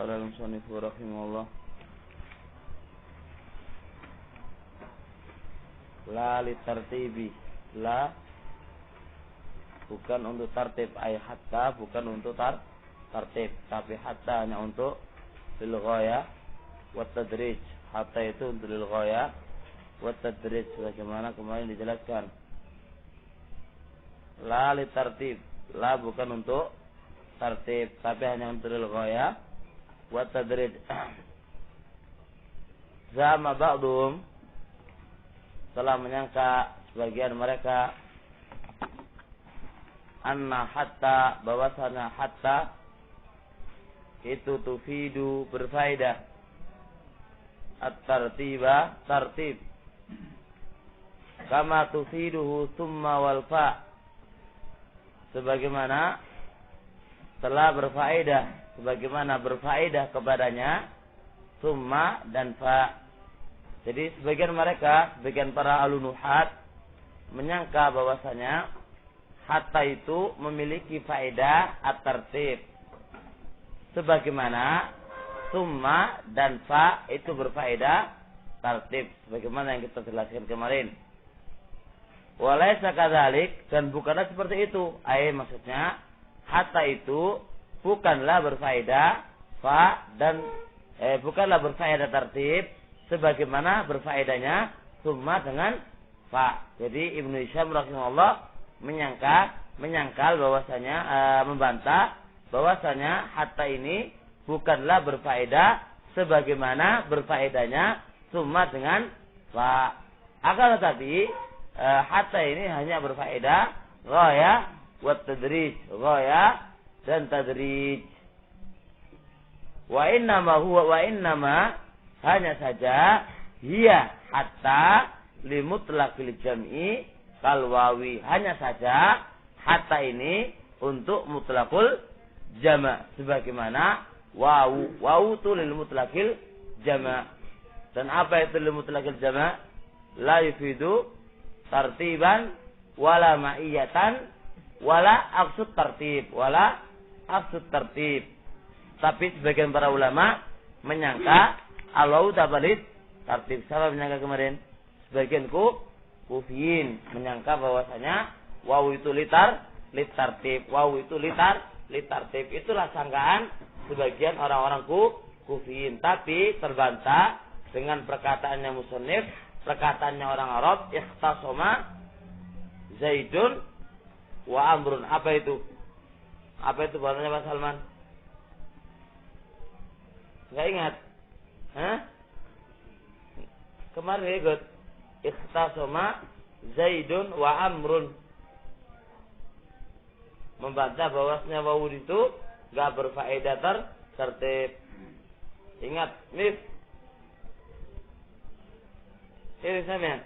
Qala al-musannif rahimahullah la li tartibi, la bukan untuk tartib, ay hatta bukan untuk tartib, tapi hatta hanya untuk lil ghaya wa tadrij. Hatta itu untuk lil ghaya wa tadrij, sebagaimana kemarin dijelaskan. La li tartib, la bukan untuk tartib, tapi hanya untuk lil ghaya wa tadrij. Zama ba'dhum, telah menyangka sebagian mereka, anna hatta, bahwasanya hatta itu tufidu, berfaedah, at-tartiba, tartib, kama tufiduhu summa wal fa, sebagaimana telah berfaedah, sebagaimana berfaedah kepadanya summa dan fa. Jadi sebagian mereka, sebagian para alunuhat menyangka bahwasanya hatta itu memiliki faedah at-tartib, sebagaimana summa dan fa itu berfaedah tartib, sebagaimana yang kita jelaskan kemarin. Walaysa kadzalik, dan bukanlah seperti itu. Maksudnya hatta itu bukanlah berfaedah fa dan bukanlah berfaedah tartib sebagaimana berfaedahnya summa dengan fa. Jadi Ibnu Hisham rahimahullah menyangkal bahwasanya membantah bahwasanya hatta ini bukanlah berfaedah sebagaimana berfaedahnya summa dengan fa. Akan tetapi hatta ini hanya berfaedah ghaya wa tadrij, ghaya dan tadrij. Wa innama hanya saja hiya hatta limutlaqil jam'i kal wawi, hanya saja hatta ini untuk mutlaqul jama', sebagaimana wawu itu lil mutlaqil jama'. Dan apa itu lil mutlaqil jama'? La yufidu tartiban wala ma'iyatan wala aqsud tartib, wala aqsud tartib. Tapi sebagian para ulama menyangka Allah tabalit tartib. Siapa menyangka kemarin? Sebagian kufiyin menyangka bahwasanya wawu itu litartib, wawu itu litartib. Itulah sangkaan sebagian orang-orang kufiyin. Tapi terbantah dengan perkataannya musannif, perkataannya orang Arab, ikhtasoma Zaidun wa Amrun. Apa itu? Apa itu bahasanya Pak Salman? Enggak ingat? Kemarin ikut ikhtasoma Zaidun wa Amrun, membantah bahwasanya wawu itu enggak berfaedah tertib. Ingat, Mif. Ini sama.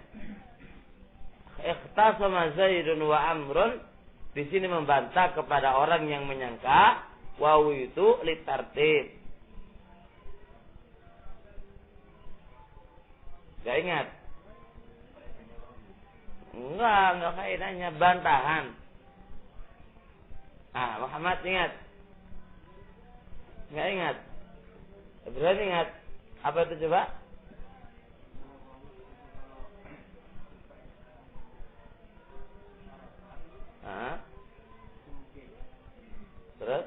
Ikhtasama Zaidun wa Amrun di sini membantah kepada orang yang menyangka wawu itu litartib. Gak ingat? Enggak faedahnya, bantahan. Muhammad ingat? Enggak ingat? Berarti ingat? Apa itu coba? Terus?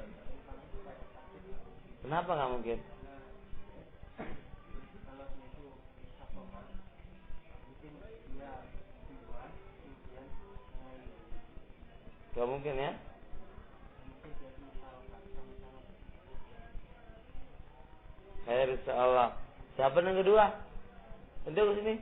Kenapa nggak mungkin? Gak mungkin ya? Khair insyaallah. Siapa yang kedua? Nanti ke sini.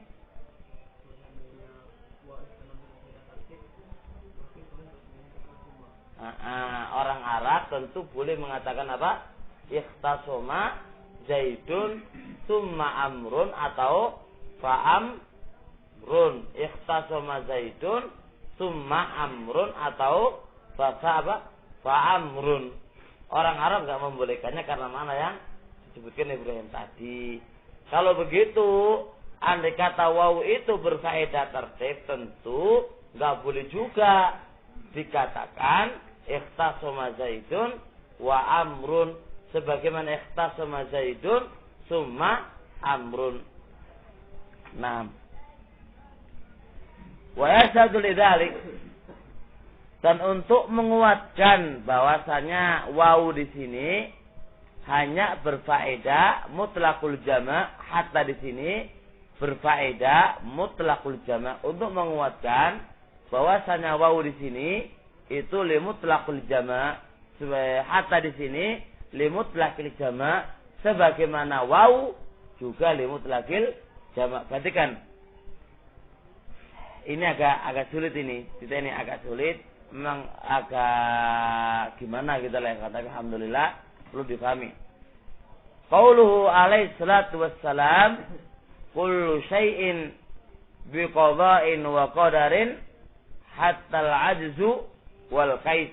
Orang Arab tentu boleh mengatakan apa? Ikhtasoma Zaidun summa Amrun atau fa'amrun. Ikhtasoma Zaidun summa Amrun atau fa'amrun. Orang Arab enggak membolehkannya karena mana yang disebutkan Ibrahim tadi. Kalau begitu, andai kata wawu itu berfaedah tertib, tentu enggak boleh juga dikatakan ikhtasoma Zaidun wa Amrun, sebagaimana ikhtasama Zaidun summa Amrun. Naam. Wa yashhadu lidzalik, dan untuk menguatkan bahwasanya wawu di sini hanya berfaedah mutlaqul jama', hatta di sini berfaedah mutlaqul jama', untuk menguatkan bahwasanya wawu di sini itu li mutlaqul jama', hatta di sini li mutlaqil jama', sebagaimana wawu juga li mutlaqil jama'. Perhatikan, ini agak sulit ini. Kita ini agak sulit. Memang agak gimana kita lah katakan, alhamdulillah perlu difahami. Qauluhu alaihi salatu wassalam, kullu syai'in biqada'in wa qadarin hatta al-'ajzu wal qais.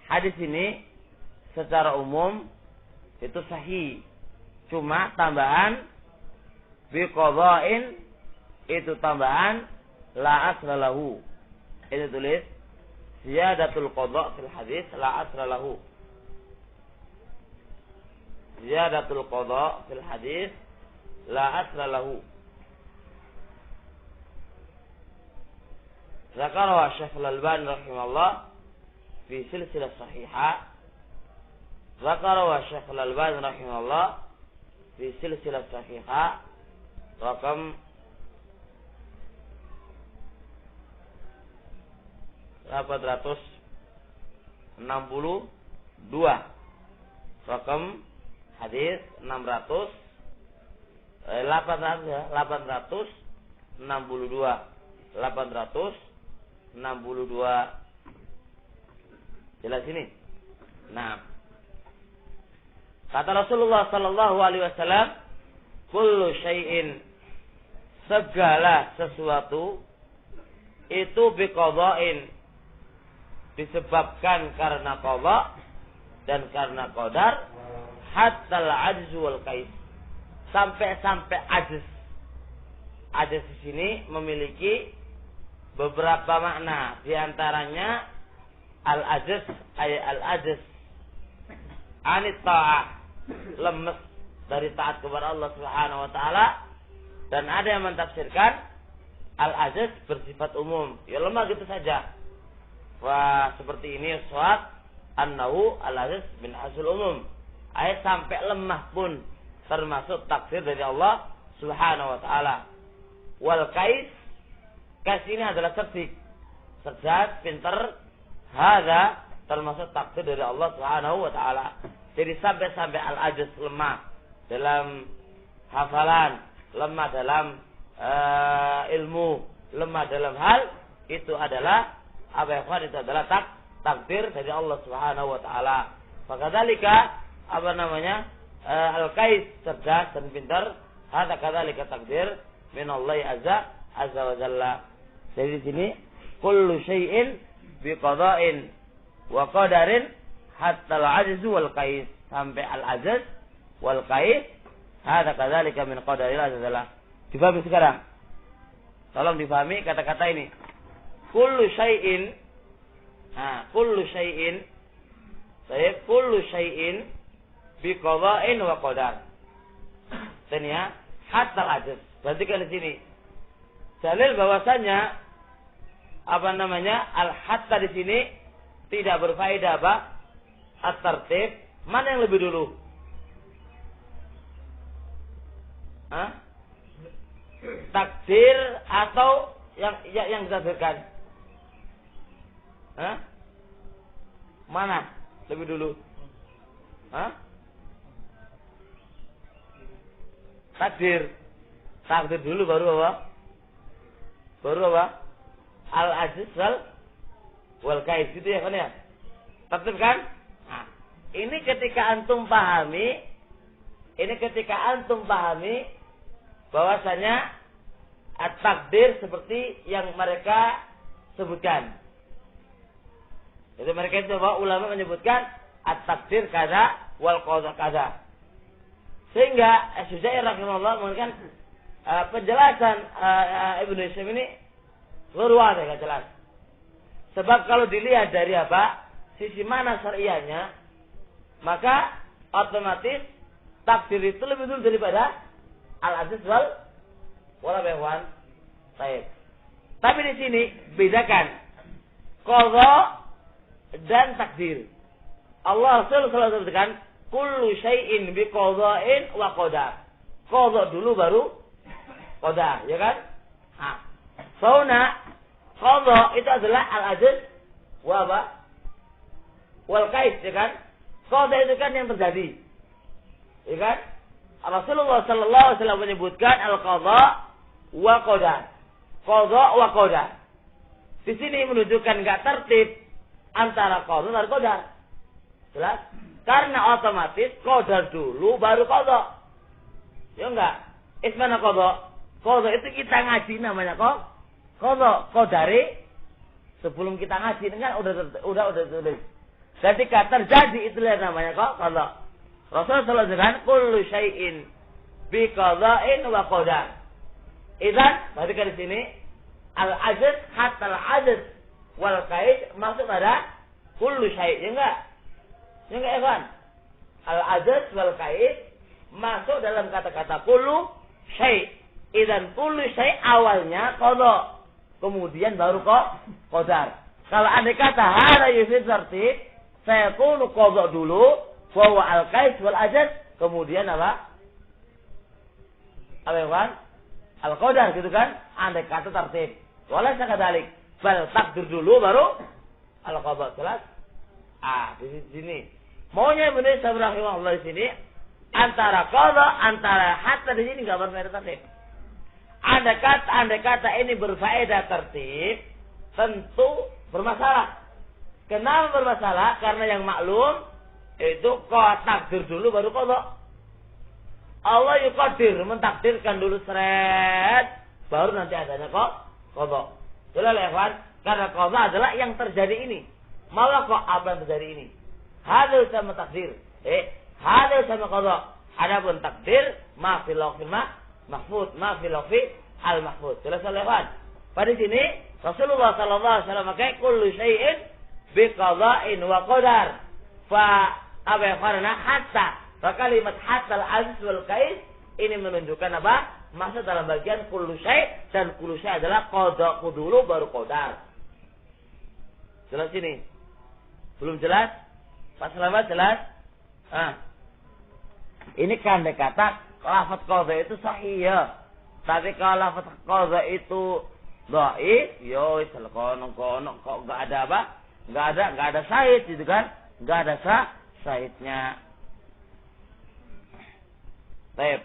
Hadis ini secara umum itu sahih. Cuma tambahan biqada'in itu tambahan la asla lahu. Itu tulis ziyadatul qada' fil hadis la asla lahu. Ziyadatul qada' fil hadis la asla lahu. Zakarahu Syekh Al-Albani rahimahullah fi silsilah sahihah. Zakarahu Syekh Al-Albani rahimahullah fi silsilah sahihah rakam 862, rakam hadis 862, 862. Jelas ini. Nah, kata Rasulullah sallallahu alaihi wasallam, kullu syai'in, segala sesuatu itu biqada'in, disebabkan karena qada dan karena qadar, hatta al-'ajzu wal qais, sampai ajz. Ajz di sini memiliki beberapa makna, di antaranya al-ajz ay al-ajz anit ta'ah, lemes dari taat kepada Allah Subhanahu wa taala, dan ada yang mentafsirkan al-ajz bersifat umum, ya lemah gitu saja. Wah, seperti ini suat annahu al-ajz min hasul umum, ayat sampai lemah pun termasuk takdir dari Allah Subhanahu wa taala. Wal qais, qais ini adalah cerdik, cerdas, pintar. Hadza termasuk takdir dari Allah Subhanahu wa taala. Jadi sampai al-ajz lemah dalam hafalan, lemah dalam ilmu, lemah dalam hal, itu adalah apa ya, itu adalah takdir dari Allah Subhanahu wa taala. Fakadzalika apa namanya? Al-qais, cerdas dan pintar. Hadza kadzalika takdir min Allah azza wa jalla. Jadi di sini kullu syai'in biqada'in wa qadarin hatta al-'ajzu wal qais, sampai al-'ajz wal qais. Hadza kadzalika min qadarillah azza wa jalla. Difahami sekarang? Tolong difahami kata-kata ini. Kullu syai'in, kullu syai'in, kullu syai'in biqada'in wa qadar. Dan ya, hatta al-'ajz. Perhatikan di sini. Dalil bahwasanya apa namanya? Al-hatta di sini tidak berfaedah apa? At-tartib. Mana yang lebih dulu? Takdir atau yang ditakdirkan? Mana lebih dulu? Takdir. Takdir dulu baru apa? Baru apa? Al-ajz wal qais, gitu ya kan ya? Takdir kan? Nah, ini ketika antum pahami, bahwasanya at-takdir seperti yang mereka sebutkan. Jadi mereka itu bahwa ulama menyebutkan at-takdir kada wal qada kada. Sehingga Syu'aib rahimahullah mengatakan penjelasan Ibnu Hisham ini luar biasa jelas. Sebab kalau dilihat dari apa? Sisi mana syariahnya, maka otomatis takdir itu lebih dulu daripada al-aziz wal behwan. Baik. Tapi di sini bedakan qadha dan takdir. Allah Rasul selalu sebutkan kullu syai'in bi qadha'in wa qadar. Qadha dulu baru qadar, ya kan? Nah, sauna qadha itu adalah al-ajiz wa apa? Wal kais, ya kan? Qadha itu kan yang terjadi. Ya kan? Rasulullah sallallahu alaihi wasallam menyebutkan al-qadha wa qadar. Qadha wa qadar. Di sini menunjukkan enggak tertib antara qadha dan qadar. Jelas? Karena otomatis qadar dulu baru qadha. Ya enggak? Ismana qadha. Qadha itu kita ngaji namanya qadha. Qadari sebelum kita ngaji kan udah tulis. Ketika terjadi itulah namanya qadha. Rasulullah SAW kullu syai'in bi qadha'in wa qadar. Idzan, perhatikan di sini al-ajiz hatta al-ajiz wal kais maksud pada kullu syai', ya enggak? Ya enggak, Evan? Al-ajiz wal kais masuk dalam kata-kata kullu syai'. Idzan kullu syai' awalnya qadha, kemudian baru qadar. Kalau andai kata hada yufid tertib, saya kunu qadha dulu, bahwa al-kais wal ajiz, kemudian apa? Apa, Evan? Al-qadar gitu kan? Andai kata tertib. Walaysa kadzalik. Bal takdir dulu baru al-qadha. Jelas? Di sini. Maunya Ibnu Sa'd rahimahullah di sini antara qadha antara hatta di sini enggak berfaedah tertib. Andai kata ini berfaedah tertib, tentu bermasalah. Kenapa bermasalah? Karena yang maklum itu takdir dulu baru qadha. Allah yuqadir, mentakdirkan dulu seret, baru nanti adanya qadha. Jelas ya, ikhwan? Karena qadha adalah yang terjadi ini. Malah apa yang terjadi ini? Hadal sama takdir. Hadal sama qadha. Adapun takdir, ma fil lawhil mahfuz, ma fil lawhil al-mahfuz. Jelas ya, ikhwan? Pada sini Rasulullah sallallahu alaihi wasallam pakai kullu syai'in bi qadha'in wa qadar. Fa apa ya, karena hatta kalimat hatta al-aziz wal kais ini menunjukkan apa? Maksud dalam bagian kullu syai', dan kullu syai' adalah qadha dulu baru qadar. Jelas ini? Belum jelas? Pak Selamat jelas? Ini kan kata lafaz qadha itu sahih ya. Tapi kalau lafaz qadha itu dhaif, yo wis kono kok enggak ada apa? Enggak ada syahid gitu kan? Enggak ada syahidnya. Baik.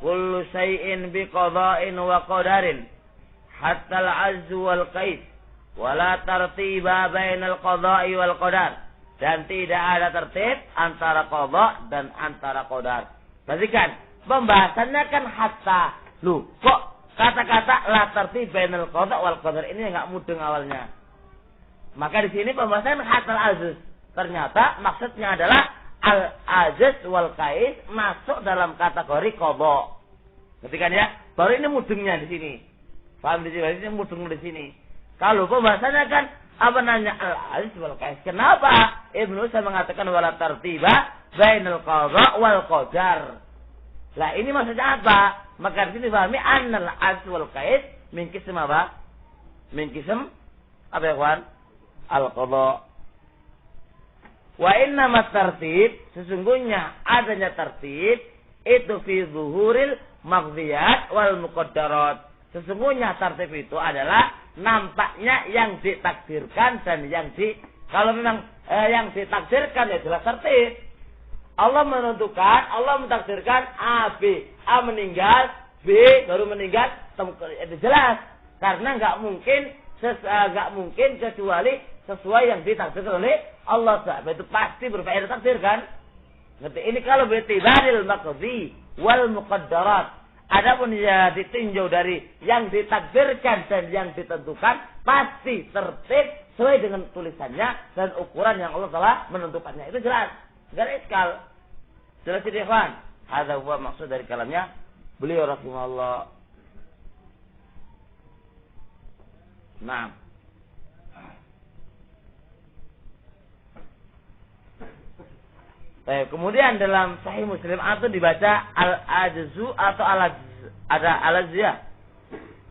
Kullu syai'in bi qada'in wa qadarin hatta al-'azz wal qais wa la tartiba bainal qada'i wal qadar. Dan tidak ada tertib antara qada dan antara qadar. Perhatikan, pembahasannya kan hatta. Loh, kok kata-kata la tartib bainal qada' wal qadar ini enggak mudeng awalnya. Maka di sini pembahasan hatta al-'azz. Ternyata maksudnya adalah al-ajiz wal kais masuk dalam kategori qadha. Ngerti kan ya? Baru ini mudengnya di sini. Paham di sini? Ini mudeng di sini. Kalau pembahasannya kan apa namanya al-ajiz wal kais. Kenapa Ibnu saya mengatakan wala tartiba bainal qadha wal qadar? Lah ini maksudnya apa? Maka di sini pahami annal ajiz wal kais min qism apa? Min qism apa ya, kawan? Al-qadha. Wa innamat tartib, sesungguhnya adanya tertib itu fi zuhuril maghdiyat wal muqaddarat. Sesungguhnya tertib itu adalah nampaknya yang ditakdirkan dan kalau memang yang ditakdirkan ya jelas tertib. Allah menentukan, Allah mentakdirkan A, B. A meninggal, B baru meninggal, itu jelas. Karena enggak mungkin kecuali sesuai yang ditakdirkan oleh Allah Ta'ala. Itu pasti berfaedah takdir kan? Ngerti? Ini kalau betibaril maqdi wal muqaddarat. Adapun ya ditinjau dari yang ditakdirkan dan yang ditentukan, pasti tertib sesuai dengan tulisannya dan ukuran yang Allah telah menentukannya. Itu jelas. Enggak ada iskal. Jelas ini, ikhwan. Hadza huwa maksud dari kalamnya beliau rahimahullah. Naam. Kemudian dalam Sahih Muslim atau dibaca al-ajzu atau ada al-ajziyah.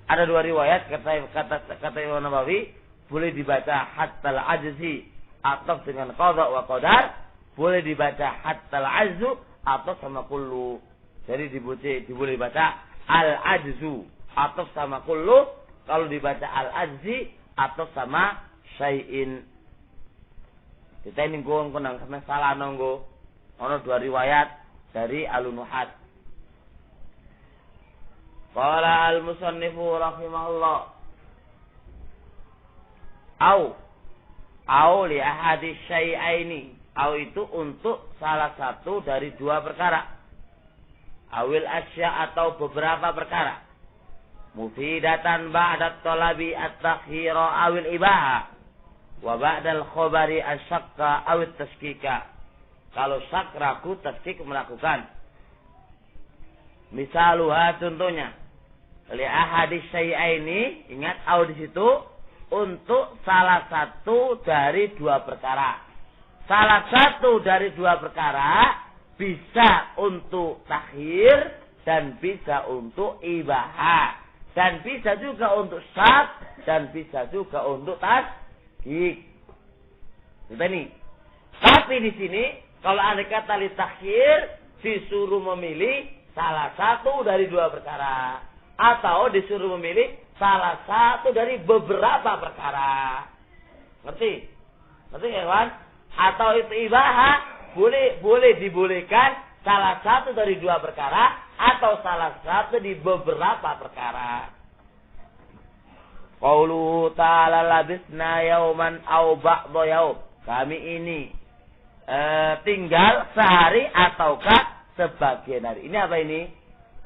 Ada dua riwayat kata Imam Nawawi, boleh dibaca hatta al-ajzi atau dengan qadha wa qadar, boleh dibaca hatta al-ajzu atau sama kullu. Jadi boleh dibaca al-ajzu atau sama kullu, kalau dibaca al-ajzi atau sama syai'in. Kita ini nggo nang salah nunggu. Ono dua riwayat dari Al-Nuhat. Qala al-musannifu rahimahullah. Au li ahadi syai'aini. Au itu untuk salah satu dari dua perkara. Awil asya atau beberapa perkara. Mufidatan ba'da talabi at-takhira awil ibaha. Wa ba'dal khobari asyakka awil tashkika. Kalau syak ragu, tasdik melakukan. Misaluha contohnya. Li ahadis syai'aini, ingat au di situ untuk salah satu dari dua perkara. Salah satu dari dua perkara bisa untuk takhir dan bisa untuk ibahah. Dan bisa juga untuk syak dan bisa juga untuk tasdik. Kita nih. Tapi di sini kalau ada kata li takhir, disuruh memilih salah satu dari dua perkara. Atau disuruh memilih salah satu dari beberapa perkara. Ngerti? Ngerti ya kawan? Atau itu ibahah, boleh dibolehkan salah satu dari dua perkara. Atau salah satu di beberapa perkara. Qauluhu ta'ala labisna yauman au ba'da yaum. Kami ini tinggal sehari ataukah sebagian hari. Ini apa ini?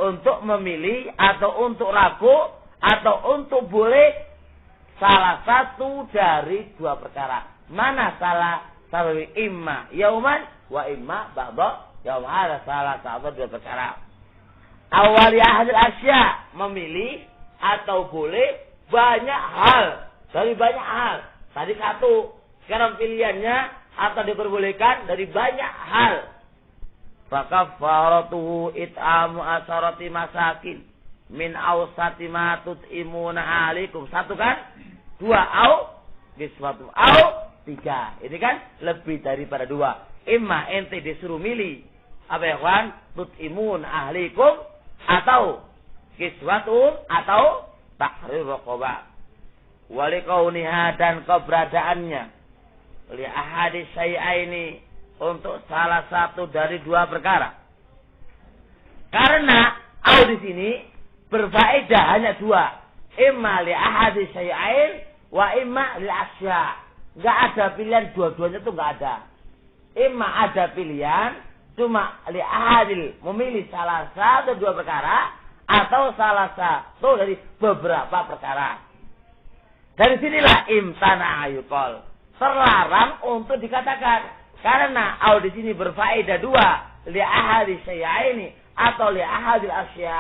Untuk memilih atau untuk ragu atau untuk boleh salah satu dari dua perkara. Mana salah satu? Imma yauman wa imma ba'da yaum. Ada salah satu dua perkara. Awali ahadil asya, memilih atau boleh banyak hal dari banyak hal. Tadi satu, sekarang pilihannya atau diperbolehkan dari banyak hal. Fakaffaratuhu it'amu asharati masakin min awsati ma tut'imuna alaikum. Satu kan? Dua au biswatu au tiga. Ini kan lebih daripada dua. Imma ente disuruh milih apa ya kawan? Tut'imun ahlikum atau kiswatun atau tahrir raqabah. Walikauniha dan keberadaannya li ahadis syai'aini untuk salah satu dari dua perkara. Karena au di sini berfaedah hanya dua. Imma li ahadis syai'ain wa imma li asya. Enggak ada pilihan dua-duanya itu enggak ada. Imma ada pilihan cuma li ahadil memilih salah satu dua perkara atau salah satu dari beberapa perkara. Dari sinilah imtana ayuqal. Terlarang untuk dikatakan karena au di sini berfaedah dua li ahadi syai'aini atau li ahadil asya,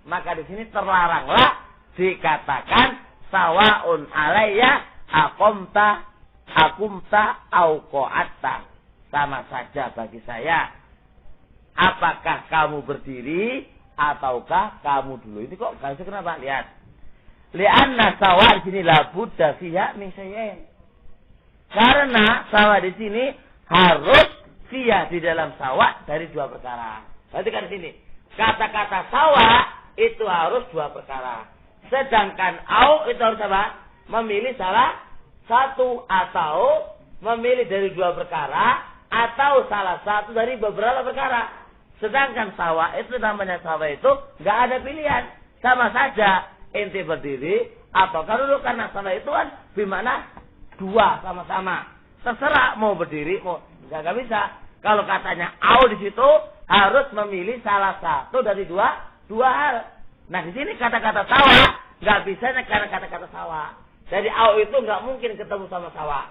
maka di sini terlaranglah dikatakan sawaun alayya akumta au qa'atta. Sama saja bagi saya apakah kamu berdiri ataukah kamu dulu. Ini kok gak bisa, kenapa? Lihat. Li'anna sawa di sini la budda fiha min syai'ain. Karena sawa di sini harus fiha di dalam sawa dari dua perkara. Perhatikan di sini. Kata-kata sawa itu harus dua perkara. Sedangkan au itu harus apa? Memilih salah satu atau memilih dari dua perkara atau salah satu dari beberapa perkara. Sedangkan sawa itu namanya sawa itu nggak ada pilihan. Sama saja ente berdiri atau duduk, karena sawa itu kan bermakna dua sama-sama. Terserah mau berdiri mau nggak bisa. Kalau katanya au di situ harus memilih salah satu dari dua hal. Nah di sini kata-kata sawa nggak bisa karena kata-kata sawa. Jadi au itu nggak mungkin ketemu sama sawa.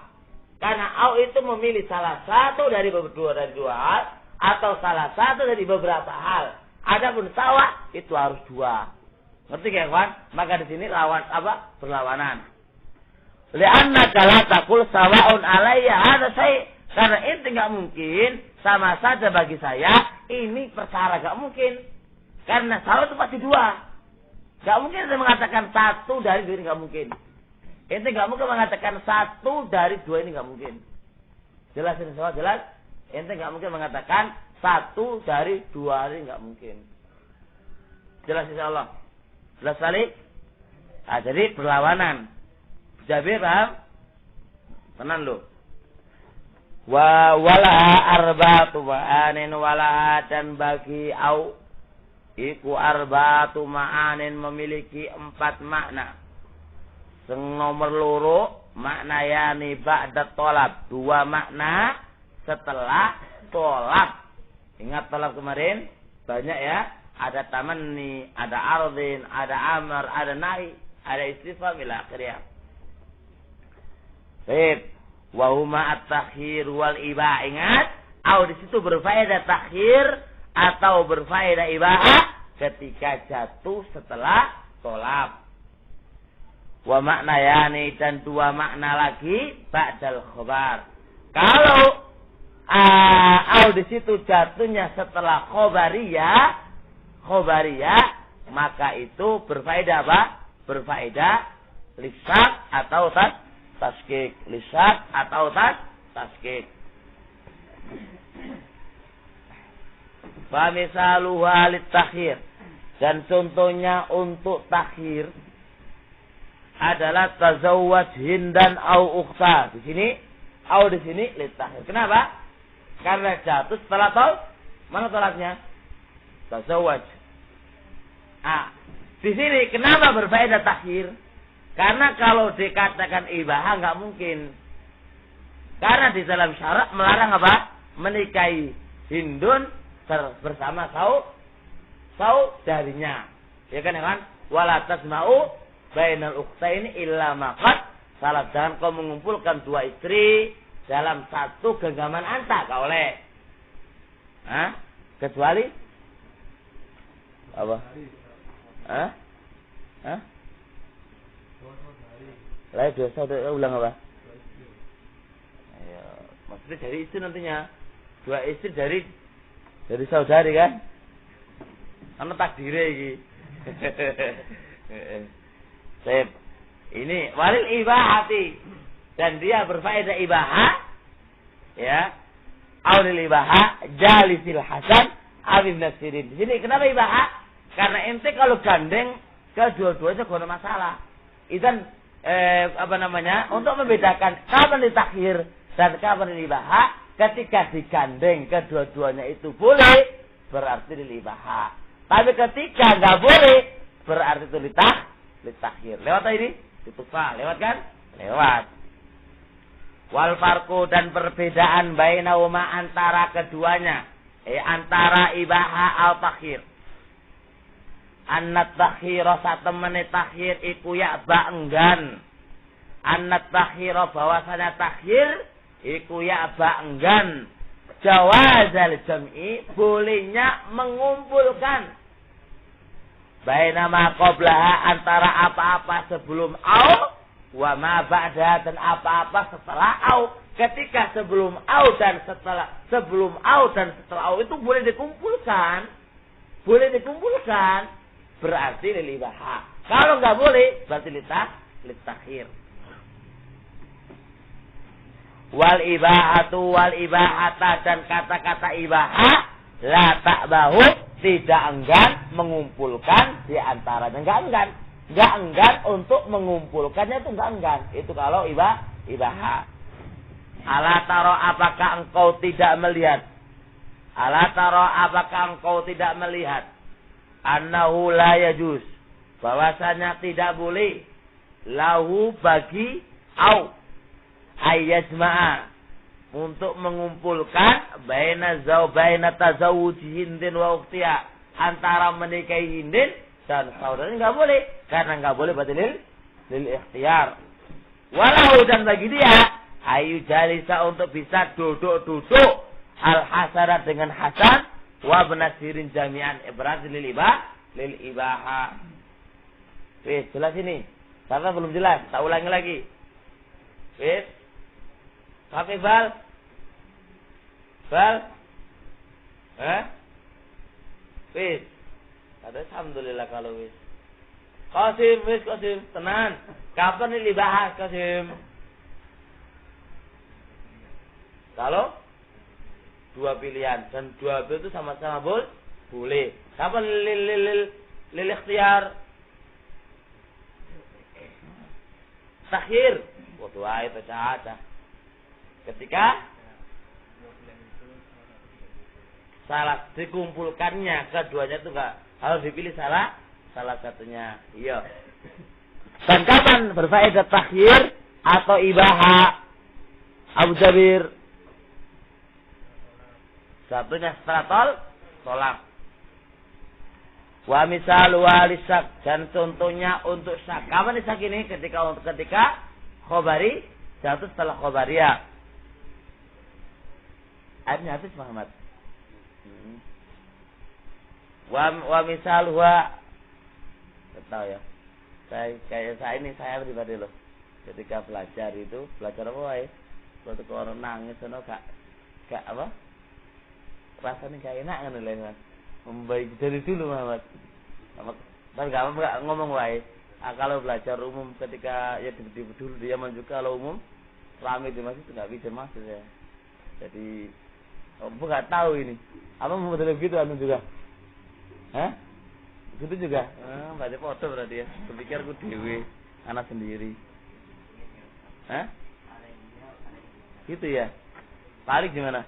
Karena au itu memilih salah satu dari dua hal atau salah satu dari beberapa hal. Adapun sawa itu harus dua. Ngerti ya kawan? Maka di sini lawan apa? Berlawanan. Li'anna kala taqul sawa'un alayya hadza syai'. Karena ente nggak mungkin, sama saja bagi saya, ini perkara nggak mungkin. Karena salah itu pasti dua. Nggak mungkin ente mengatakan satu dari dua ini nggak mungkin. Ente nggak mungkin mengatakan satu dari dua ini nggak mungkin. Jelas ini soal jelas. Ente nggak mungkin mengatakan satu dari dua ini nggak mungkin. Jelas insyaallah. Jelas sekali. Nah, jadi berlawanan. Jabir paham? Tenan loh. Wala arba'atu ma'anin wala dan bagi au iku arba'atu ma'anin memiliki 4 makna. Sing nomor loro makna yani ba'da tolab, 2 makna setelah tolab. Ingat tolab kemarin banyak ya, ada tamanni, ada ardin, ada amar, ada nahi, ada istifham ila akhirnya. Baik, wa huma at-takhir wal ibah. Ingat, au di situ berfaedah takhir atau berfaedah ibah ketika jatuh setelah tolab. Wa makna yani dan 2 makna lagi ba'dal khabar. Kalau au di situ jatuhnya setelah khobariyah, maka itu berfaedah apa? Berfaedah lisak atau taskik, lisak atau taskik. Fa misaluha lit-takhir, dan contohnya untuk takhir adalah tazawwaj hindan au ukhta. Di sini au di sini lit-takhir. Kenapa? Karena jatuh setelah mana tolaknya? Tazawwaj. Di sini kenapa berfaedah takhir? Karena kalau dikatakan ibahah nggak mungkin. Karena di dalam syarak melarang apa? Menikahi hindun bersama saudarinya. Ya kan? Wala tasma'u bainal ukhtaini illa maqad. Salah, jangan kau mengumpulkan 2 istri dalam satu genggaman anta, kau oleh. Kecuali apa? Lain 2 saudara ulang apa? Ayo, maksudnya dari istri nantinya 2 istri dari saudari kan? Karena takdirnya ini. Sip. Ini walil ibahati, dan dia berfaedah ibahah, ya. Aulil ibahah jalisil hasan awin nasirin. Di sini kenapa ibahah? Karena ente kalau gandeng kedua-duanya gak ada masalah. Idan untuk membedakan kapan ditakhir dan kapan dilibahah, ketika digandeng kedua-duanya itu boleh, berarti dilibahah. Tapi ketika nggak boleh, berarti itu litakhir. Lewat ini? Ditufa. Lewat kan? Lewat. Wal farqu, dan perbedaan bainahuma antara keduanya, antara ibahah al takhir. Annat takhira satemene takhir iku ya ba enggan. Annat takhira bahwasanya takhir iku ya ba enggan. Jawazal jam'i, bolehnya mengumpulkan. Baina ma qablaha, antara apa-apa sebelum au wa ma ba'da, dan apa-apa setelah au. Ketika sebelum au dan setelah au itu boleh dikumpulkan. Berarti lilibahah. Kalau nggak boleh, berarti litakhir. Wal ibahata, dan kata-kata ibahah la ta'bahu, tidak enggan mengumpulkan di antaranya. Enggak enggan untuk mengumpulkannya, itu enggak enggan. Itu kalau ibahah. Ala taro, apakah engkau tidak melihat? Annahu la yajuz, bahwasanya tidak boleh lahu bagi au ayyajma'a, untuk mengumpulkan baina tazawuji hindin wa ukhtiha, antara menikahi hindin dan saudaranya, enggak boleh, karena enggak boleh berarti lil ikhtiyar. Walau, dan bagi dia ayu jalisa, untuk bisa duduk al hasanah dengan hasan, wa benasirin jami'an, berarti lil ibaha. Jelas ini? Karena belum jelas, tak ulangi lagi. Pak Iqbal, Bal? Wis. Kata alhamdulillah kalau wis. Qasim, tenan. Kapan ini dibahas Qasim? Kalau dua pilihan dan dua pilihan itu sama-sama boleh. Kapan lil ikhtiar? Takhir. Wa itu saja. Ketika salah dikumpulkannya keduanya itu enggak harus dipilih salah satunya. Iya. Dan kapan berfaedah takhir atau ibaha? Abu Jabir. Satunya setelah tolak. Wa misal walisak, dan contohnya untuk syak. Kapan syak ini? Ketika khobari jatuh setelah khobariyah. Ayatnya habis Muhammad. Wa misal huwa, tahu ya. Saya pribadi loh. Ketika belajar apa ya? Waktu orang nangis gak apa? Rasanya gak enak kan lho. Membaik dari dulu Muhammad. Kan enggak ngomong wae. Kalau belajar umum ketika ya dulu dia juga kalau umum ramai di masjid enggak bisa masuk ya. Jadi enggak tahu ini. Apa mau begitu anu juga? Hah? Gitu juga. Berarti foto berarti ya. Berpikir aku dewe, anak sendiri. Hah? Gitu ya. Balik gimana?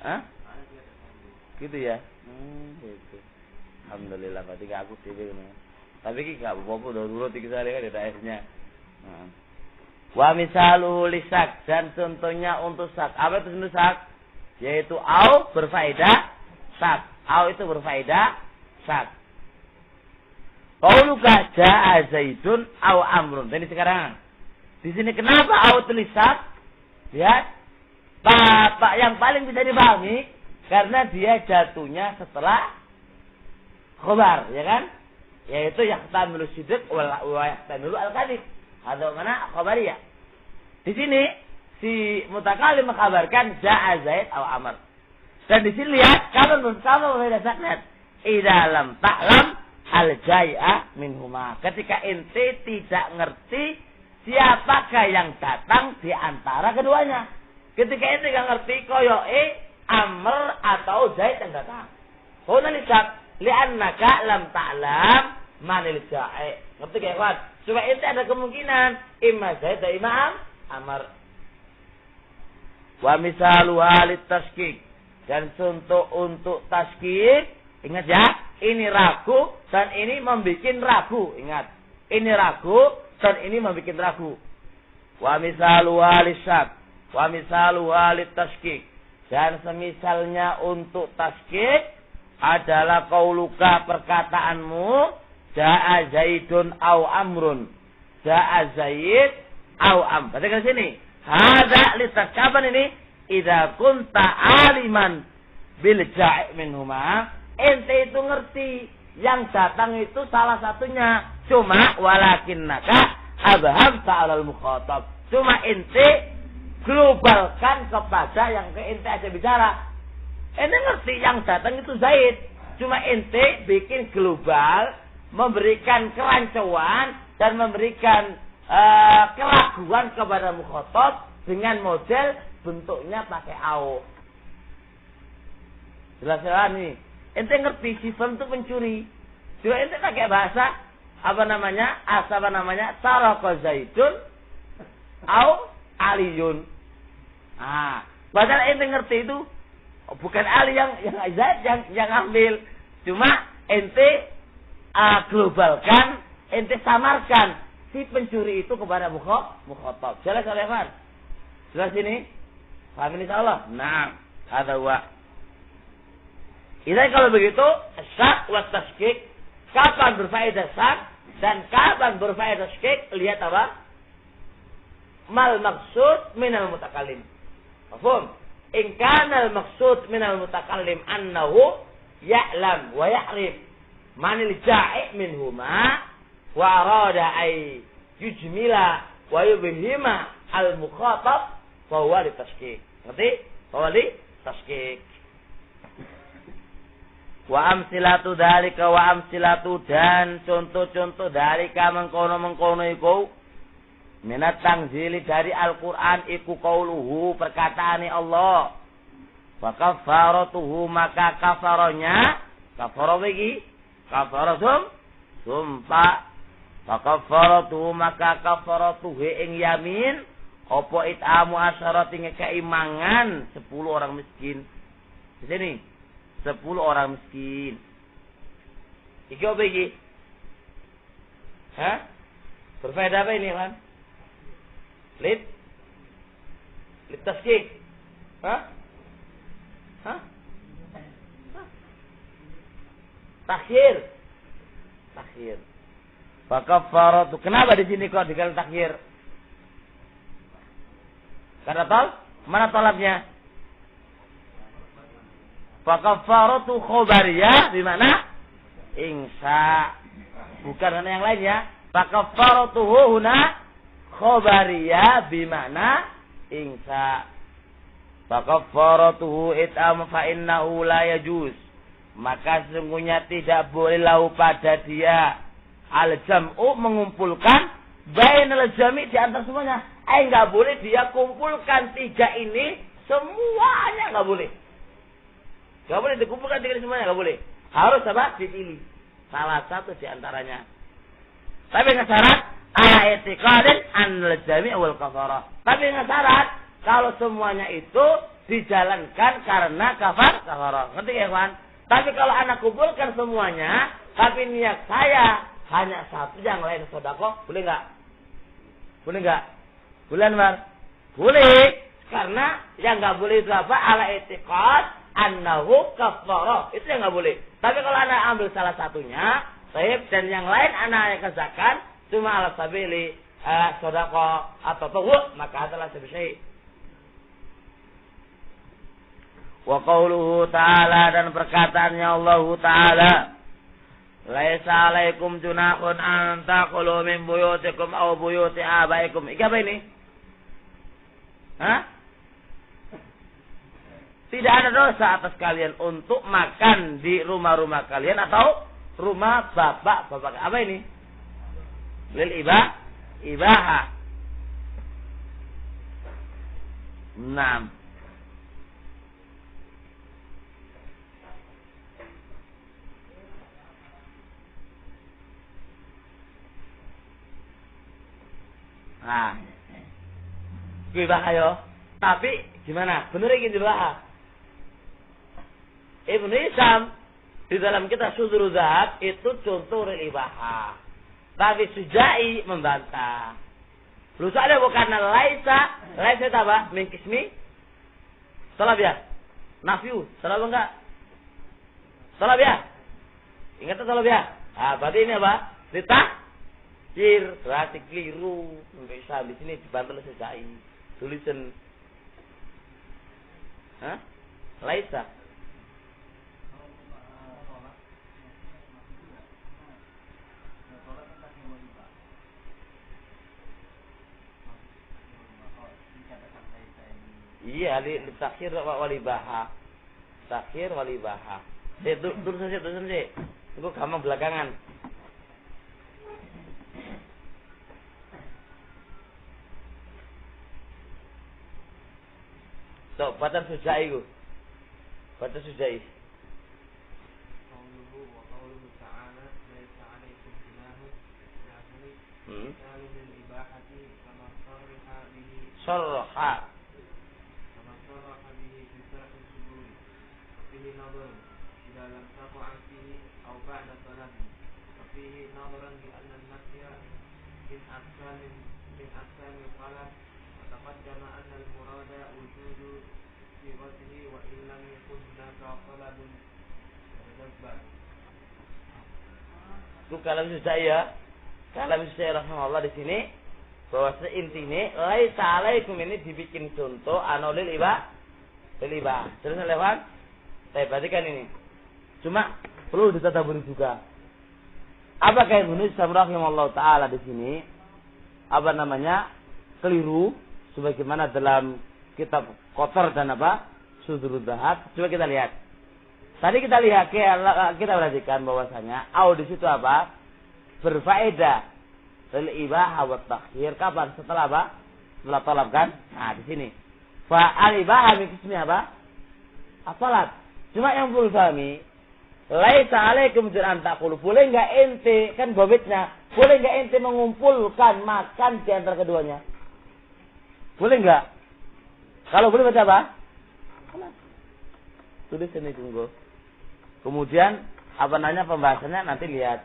Hah? Gitu ya. Gitu. Alhamdulillah berarti gak aku dewe ngono. Tapi iki gak apa-apa darurat iki sare kan ada esnya. Wa misalu lisak, dan contohnya untuk sak. Apa itu untuk sak? Yaitu au berfaedah sak. Au itu berfaedah sak. Qauluka jaa Zaidun au Amrun. Jadi sekarang di sini kenapa au tulis sak? Lihat. Bapak yang paling bisa dipahami karena dia jatuhnya setelah khobar, ya kan? Yaitu yahtamilu sidq wa yahtamilu al-kadhib. Atau mana khobariyah. Di sini si mutakallim mengkabarkan jaa Zaid atau Amr. Dan di sini lihat kapan berbeda sanad. Idza lam ta'lam al-jai'a minhuma. Ketika ente tidak ngerti siapakah yang datang di antara keduanya. Ketika ente enggak ngerti koyoke Amr atau Zaid yang datang. Huna lihat li'annaka lam ta'lam manil ja'i. Ngerti gak kawan? Supaya ente ada kemungkinan imma Zaid atau imam Amr. Wa misalu halit tashkik, dan contoh untuk tashkik, ingat ya, ini ragu dan ini membikin ragu. Ingat, ini ragu dan ini membikin ragu. Wa misalu halit syak, wa misalu halit tashkik, dan semisalnya untuk tashkik adalah qauluka, perkataanmu, jaa Zaidun au Amrun, jaa Zaid au Am. Perhatikan sini. Hadza litas, kapan ini? Idza kunta aliman bil ja'i minhuma. Ente itu ngerti yang datang itu salah satunya. Cuma walakinnaka abhamta 'alal mukhatab. Cuma ente globalkan kepada yang ke ente aja bicara. Ente ngerti yang datang itu Zaid. Cuma ente bikin global, memberikan kerancuan dan memberikan keraguan kepada mukhatab dengan model bentuknya pakai au. Jelas-jelas nih. Ente ngerti sifat itu pencuri. Cuma ente pakai bahasa apa namanya? Saraka Zaidun au Aliyun. Padahal ente ngerti itu bukan Ali yang Zaid yang ambil. Cuma ente globalkan, ente samarkan si pencuri itu kepada mukhatab. Jelas Al-Ikhwan? Jelas ini? Paham insyaallah? Nah, ada wa. Ini kalau begitu, syak wa tashkik, kapan berfaedah syak dan kapan berfaedah tashkik, lihat apa? Mal maksud minal mutakallim. Mafhum? In kana al maksud minal mutakallim annahu ya'lam wa ya'rif manil ja'i minhuma wa arada ay yujmila wa yubhima al mukhatab fa huwa litashkik. Ngerti? Bahwa di taskik. Wa amsilatu dzalika wa amsilatu dan contoh-contoh dzalika mengkono-mengkono iku minat tanzili dari Al-Qur'an iku qauluhu perkataane Allah. Wa kafaratuhu maka kafaronya kafara iki kafaratum sumpah. Wa kafaratuhu maka kafaratuhu ing yamin apa it'amu asyarati ngekeimangan 10 orang miskin. Di sini 10 orang miskin. Iki apa iki? Hah? Berbeda apa ini, kan? Lid taskik. Hah? Hah? Takhir. Fakaffaratu. Kenapa di sini kok dikali takhir? Karena mana tolabnya? Fakaffaratu khobariyah di mana? Insya. Bukan karena yang lainnya. Fakaffaratu huna khobariyah bi mana? Insya. Fakaffaratuhu it'am fa innahu la yajuz. Maka sesungguhnya tidak boleh lahu pada dia al-jam'u mengumpulkan bainal jami' di antara semuanya. Enggak boleh dia kumpulkan 3 ini semuanya, enggak boleh. Enggak boleh dikumpulkan 3 semuanya, enggak boleh. Harus apa? Dipilih salah satu di antaranya. Tapi dengan syarat ala i'tiqadin anil jami' wal kafarah. Tapi dengan syarat kalau semuanya itu dijalankan karena kafarah. Ngerti ya, kawan? Tapi kalau anak kumpulkan semuanya, tapi niat saya hanya satu, yang lain sedekah, boleh enggak? Boleh enggak? Boleh, Mar? Boleh. Karena yang enggak boleh itu apa? Ala i'tiqad annahu kafarah. Itu yang enggak boleh. Tapi kalau anak ambil salah satunya, sahib, dan yang lain anak kerjakan cuma ala sabili sedekah atau tawu, maka adalah sebisai. Wa qauluhu ta'ala dan perkataannya Allah Ta'ala laisa alaikum junahun an taqulu min buyutikum aw buyuti abaikum. Iki apa ini? Hah? Tidak ada dosa atas kalian untuk makan di rumah-rumah kalian atau rumah bapak-bapak. Apa ini? Lil ibaha. 6. Nah, ibaha yo. Tapi gimana? Bener iki ibaha. Ibnu Hisham di dalam kitab Sudrul Zahab itu contoh ibaha. Tapi Sujai membantah. Lu soalnya bukan laisa itu apa? Min kismi salab ya. Nafiu, salab enggak? Salab ya. Ingat salab ya? Ah, berarti ini apa? Berarti keliru. Bisa di sini dibantu oleh Sujai. Tulisan. Hah? Laisa. Iya, di takhir walibaha. Takhir walibaha. Terus saja. Itu gampang belakangan. So, baca Sujai ku. Baca Sujai. Syarha. Itu kalam Sujai ya. Kalam Sujai rahimahullah di sini bahwa intinya laisa alaikum ini dibikin contoh anolil ibah. Terus lewat. Saya perhatikan ini. Cuma perlu ditadaburi juga. Apakah Ibnu Hisham rahimahullah taala di sini keliru sebagaimana dalam kitab kotor dan apa? Sudurud Dhahab. Coba kita lihat. Tadi kita lihat, kita perhatikan bahwasanya au di situ apa? Berfaedah lil ibahah wa takhir. Kapan? Setelah apa? Setelah talab kan? Nah, di sini. Fa al ibahah mikismi apa? Asalat. Cuma yang perlu pahami, laisa alaikum junahun taqulu. Boleh enggak ente, kan babitnya, boleh enggak ente mengumpulkan makan di antara keduanya? Boleh enggak? Kalau boleh baca apa? Tulis ini tunggu. Kemudian apa namanya pembahasannya nanti lihat.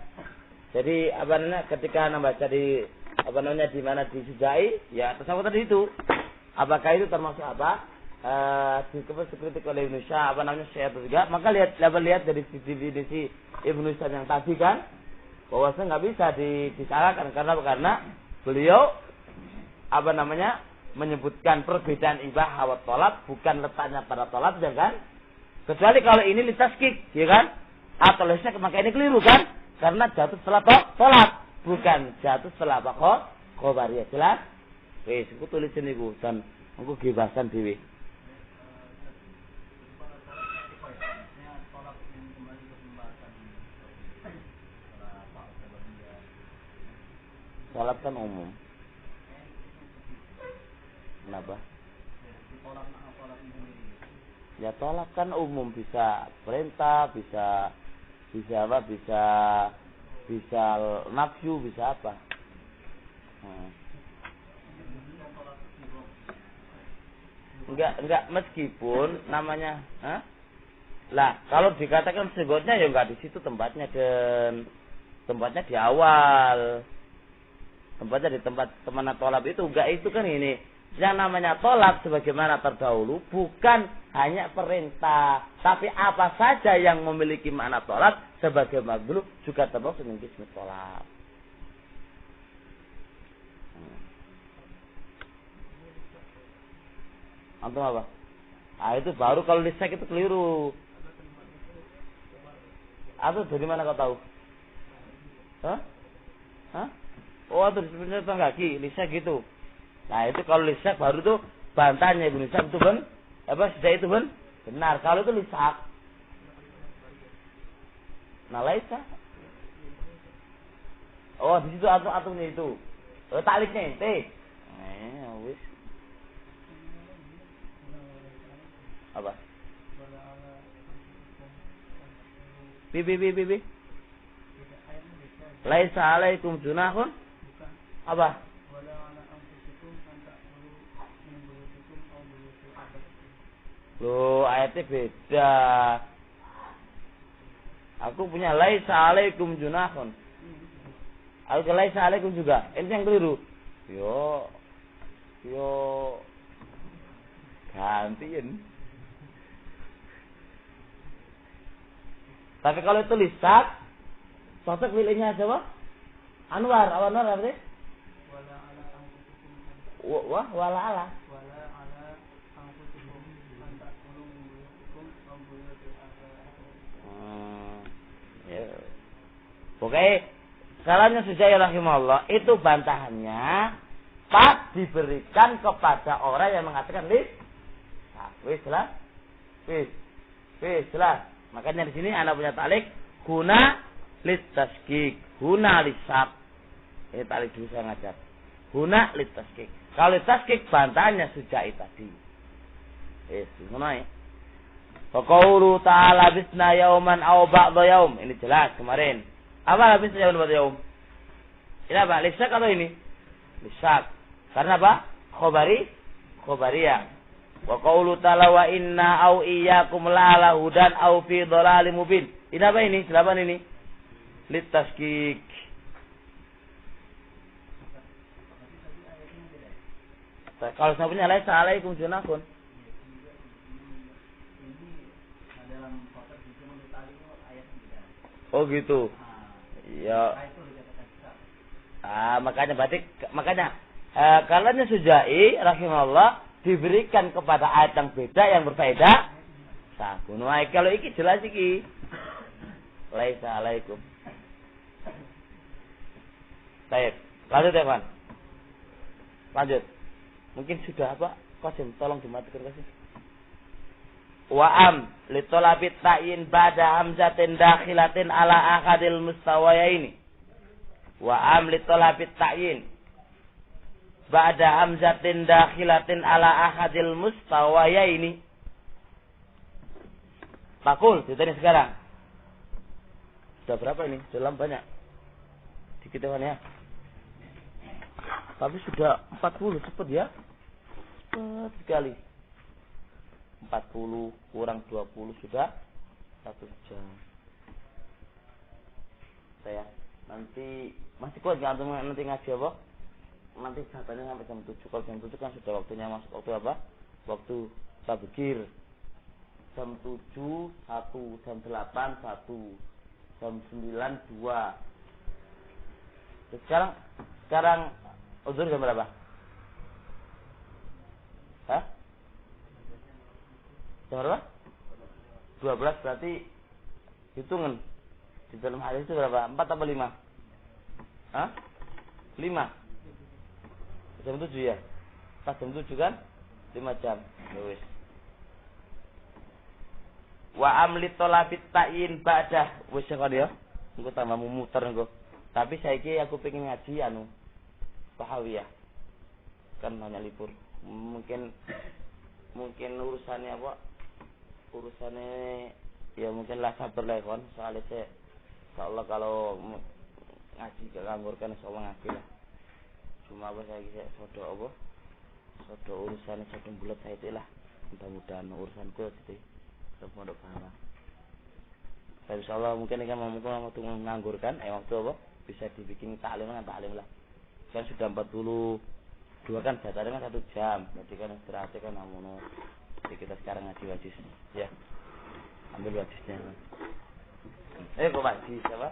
Jadi apa namanya ketika membaca di apa namanya di mana disujai, ya tersebut tadi itu. Apakah itu termasuk apa? Dikritik oleh Ibnu Syah, apa namanya Syekh juga, maka lihat dari definisi Ibnu Syah yang tadi kan, bahwasanya nggak bisa disalahkan karena beliau apa namanya menyebutkan perbedaan ibahah wa thalab, bukan letaknya pada thalab ya kan, kecuali kalau ini litaskik ya kan, atau lesnya maka ini keliru kan, karena jatuh setelah thalab, bukan jatuh setelah apa khobariyah. Jelas? Wes, aku tulis ini Bu dan aku gibasan dewe. Tolak kan umum. Kenapa? Ya tolak kan umum, bisa perintah, bisa apa? Bisa nafsu, bisa apa? Enggak meskipun namanya, lah kalau dikatakan sebutnya ya enggak di situ tempatnya dan tempatnya di awal. Tempatnya di tempat temana tolab itu enggak, itu kan ini. Yang namanya tolab sebagaimana terdahulu bukan hanya perintah, tapi apa saja yang memiliki makna tolab sebagai maghlub juga termasuk min qismi tolab. Antum apa? Ah itu baru kalau lisak itu keliru. Atau dari mana kau tahu? Hah? Oh, itu sebenarnya kaki, lisak gitu. Nah, itu kalau lisak baru tuh bantahnya Ibnu Lisak itu sudah itu benar. Kalau itu lisak. Nah, lisak. Oh, di situ atumnya itu. Oh, taliknya ente. Wis. Apa? Bi. Laisa alaikum junahun. Apa? Loh, ayatnya beda. Aku punya laisa alaikum junahun. Aku laisa alaikum juga. Ini yang keliru. Yo. Gantiin. Tapi kalau itu lisak, cocok pilihnya siapa? Anwar apa sih? Wala ala. Ya. Oke, salahnya Sujai rahimahullah itu bantahannya pas diberikan kepada orang yang mengatakan wis lah. Makanya di sini anak punya talik guna litaskik, guna lisak. Ini talik dulu saya ngajar. Guna litaskik. Kalau litaskik bantahannya Sujai tadi. Gimana ya? Faqaulu ta'ala bisna yauman aw ba'da yaum. Ini jelas kemarin. Apa bisna yauman ba'da yaum? Ini apa? Lisak atau ini? Lisak. Karena apa? Khobariyah. Wa qaulu ta'ala wa inna aw iyyakum la'ala hudan aw fi dhalalim mubin. Ini apa ini? Jawaban ini. Litaskik. Kalau saya punya laisa alaikum junahun. Oh gitu. Ya. Makanya kalanya Sujai rahimahullah diberikan kepada ayat yang beda yang berfaedah. Sakun. Wah, kalau iki jelas iki. Laisa alaikum. Baik. Lanjut ya, Pak. Lanjut. Mungkin sudah apa? Qasim, tolong dimatikan Qasim. Wa'am litolabit ta'in ba'da hamzatin dakhilatin ala akadil mustawayaini. Wa'am litolabit ta'in ba'da hamzatin dakhilatin ala akadil mustawayaini. Pakul, ditanya sekarang. Sudah berapa ini? Dalam banyak. Dikit ya. Tapi sudah 40, cepet ya. Cepet sekali. 40 kurang 20 sudah 1 jam. Saya nanti masih kuat nggak antum nanti ngaji apa? Nanti katanya sampai jam 7. Kalau jam 7 kan sudah waktunya masuk waktu apa? Waktu tabdzir. Jam 7 1, jam 8 1, jam 9 2. Terus sekarang uzur jam berapa? Hah? Jam berapa? 12 berarti hitungan di dalam hadis itu berapa? 4 atau 5? Hah? 5. Jam 7 ya? Pas jam 7 kan? 5 jam. Ya wis. Wa amli tolabit ta'in ba'dah. Wis kan ya? Engko tambah muter engko. Tapi saiki aku pengen ngaji Tahawiyah. Kan hanya libur. Mungkin urusannya apa? Urusannya ya mungkin lah sabar lah kon. Soalnya saya insyaallah kalau ngaji gak nganggur insyaallah ngaji lah. Cuma apa saya sodo apa? Sodo urusannya sodo bulat saya itu lah. Mudah-mudahan urusanku gitu. Pondok Pahala. Tapi insyaallah mungkin ini kan waktu menganggurkan waktu apa bisa dibikin taklim lah. Kan sudah 42 kan jatahnya kan 1 jam. Berarti kan istirahatnya kan amono. Jadi kita sekarang ngaji wajis. Ya. Ambil wajisnya. Kok wajis apa?